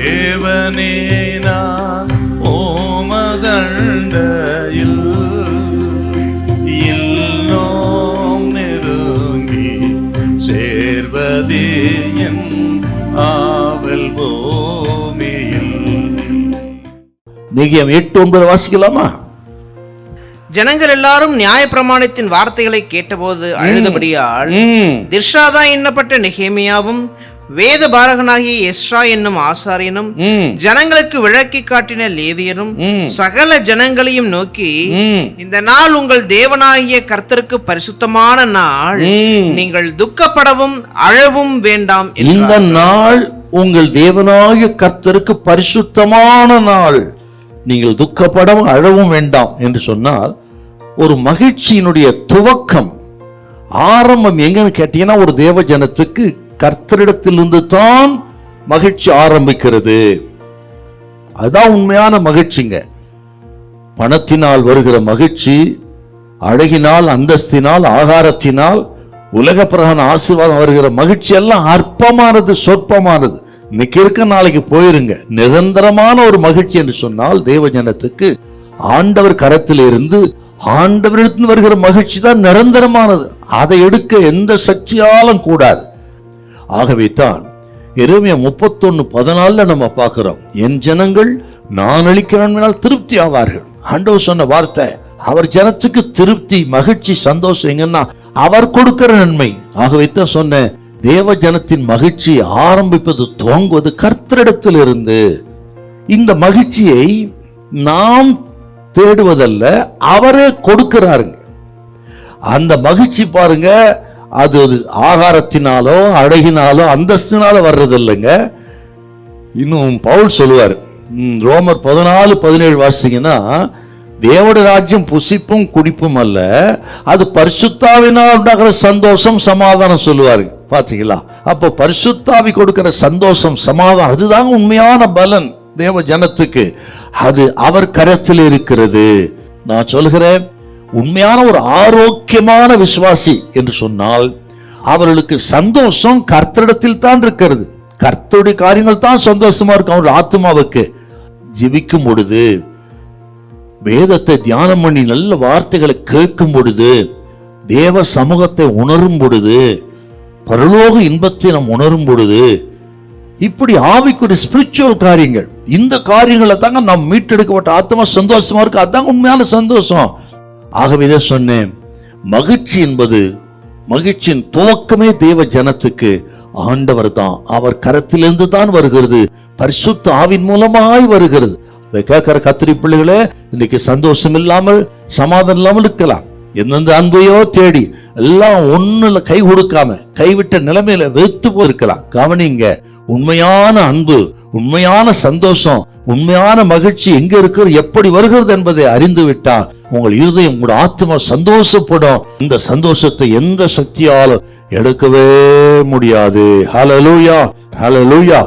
தேவனே நான் ஓமதண்டையில் இன்னும் நெருங்கி சேர்வதே என் ஆவல் பூமியில். நெகேமியா 8:9 வாசிக்கலாமா? ஜனங்கள் எல்லாரும் நியாயப்பிரமாணத்தின் வார்த்தைகளை கேட்டபோது அழுதபடியால் திர்ஷாதா என்னப்பட்ட நெகேமியாவும் வேத பாரகனாகிய எஸ்ரா என்னும் ஆசாரியனும் ஜனங்களுக்கு விளக்கி காட்டின லேவியரும் சகல ஜனங்களையும் நோக்கி, இந்த நாள் உங்கள் தேவனாகிய கர்த்தருக்கு பரிசுத்தமான நாள், நீங்கள் துக்கப்படவும் அழவும் வேண்டாம். இந்த நாள் உங்கள் தேவனாகிய கர்த்தருக்கு பரிசுத்தமான நாள், நீங்கள் துக்கப்படவும் அழவும் வேண்டாம் என்று சொன்னால், ஒரு மகிழ்ச்சியினுடைய துவக்கம் ஆரம்பம் எங்கன்னு கேட்டீங்கன்னா, ஒரு தேவ ஜனத்துக்கு கர்த்தரிடத்திலிருந்து தான் மகிழ்ச்சி ஆரம்பிக்கிறது. அதுதான் உண்மையான மகிழ்ச்சிங்க. பணத்தினால் வருகிற மகிழ்ச்சி, அழகினால், அந்தஸ்தினால், ஆகாரத்தினால், உலக பிரகான ஆசீர்வாதம் வருகிற மகிழ்ச்சி எல்லாம் அற்பமானது, சொற்பமானது. இன்னைக்கு இருக்க நாளைக்கு போயிருங்க. நிரந்தரமான ஒரு மகிழ்ச்சி என்று சொன்னால் தேவ ஜனத்துக்கு ஆண்டவர் கரத்தில் இருந்து ஆண்டவரிடத்தில் வருகிற மகிழ்ச்சி தான் நிரந்தரமானது. அதை எடுக்க எந்த சக்தியாலும் கூடாது. ஆகவே தான் எரேமியா 31:14 நம்ம பார்க்கிறோம், என் ஜனங்கள் நான் அளிக்கிறேன் திருப்தி ஆவார்கள். ஆண்டவர் சொன்ன வார்த்தை. அவர் ஜனத்துக்கு திருப்தி, மகிழ்ச்சி, சந்தோஷம் எங்கன்னா அவர் கொடுக்கிற நன்மை. ஆகவே தான் சொன்ன தேவ ஜனத்தின் மகிழ்ச்சி ஆரம்பிப்பது, துவங்குவது கர்த்தரிடத்தில் இருந்து. இந்த மகிழ்ச்சியை நாம் தேடுவதல்ல, அவரே கொடுக்கிறாருங்க. அந்த மகிழ்ச்சி பாருங்க, அது ஆகாரத்தினாலோ அழகினாலோ அந்தஸ்தினாலோ வர்றது இல்லைங்க. இன்னும் பவுல் சொல்லுவார், ரோமர் 14:17 வாசிங்கன்னா, தேவனுடைய ராஜ்யம் புசிப்பும் குடிப்பும் அல்ல, அது பரிசுத்தாவினால் உண்டாகிற சந்தோஷம் சமாதானம் சொல்லுவாரு. பாத்தீங்களா? அப்போ பரிசுத்தாவி கொடுக்கிற சந்தோஷம் சமாதானம், அதுதான் உண்மையான பலன் தேவ ஜனத்துக்கு. அது அவர் கரத்தில் இருக்கிறது. நான் சொல்கிறேன், உண்மையான ஒரு ஆரோக்கியமான விசுவாசி என்று சொன்னால் அவர்களுக்கு சந்தோஷம் கர்த்தரிடத்தில் தான் இருக்கிறது. கர்த்தருடைய காரியங்கள் தான் சந்தோஷமா இருக்கும். அவருடைய ஆத்மாவுக்கு ஜெபிக்கும் பொழுது, வேதத்தை தியானம் பண்ணி நல்ல வார்த்தைகளை கேட்கும் பொழுது, தேவ சமூகத்தை உணரும் பொழுது, பரலோக இன்பத்தை நாம் உணரும் பொழுது, இப்படி ஆவிக்குரிய ஸ்பிரிச்சுவல் காரியங்கள், இந்த காரியங்களை தாங்க நாம் மீட்டெடுக்கப்பட்ட ஆத்மா சந்தோஷமா இருக்கு. அதுதான் உண்மையான சந்தோஷம். ஆகவே தான் சொன்னேன், மகிழ்ச்சி என்பது, மகிழ்ச்சியின் துவக்கமே தேவ ஜனத்துக்கு ஆண்டவர் தான். அவர் கரத்திலிருந்து தான் வருகிறது, பரிசுத்த ஆவின் மூலமாய் வருகிறது. கேட்கிற கத்திரி பிள்ளைகளே, இன்னைக்கு சந்தோஷம் இல்லாமல் சமாதானம் இல்லாமல் இருக்கலாம். எந்தெந்த அன்பையோ தேடி எல்லாம் ஒண்ணுல கை கொடுக்காம கைவிட்ட நிலைமையில வெறுத்து போயிருக்கலாம். கவனிங்க, உண்மையான அன்பு, உண்மையான சந்தோஷம், உண்மையான மகிழ்ச்சி எங்க இருக்கிறது, எப்படி வருகிறது என்பதை அறிந்து விட்டால் உங்கள் இருதயம், உங்களோட ஆத்மா சந்தோஷப்படும். இந்த சந்தோஷத்தை எந்த சக்தியாலும் எடுக்கவே முடியாது. ஹல்லேலூயா, ஹல்லேலூயா.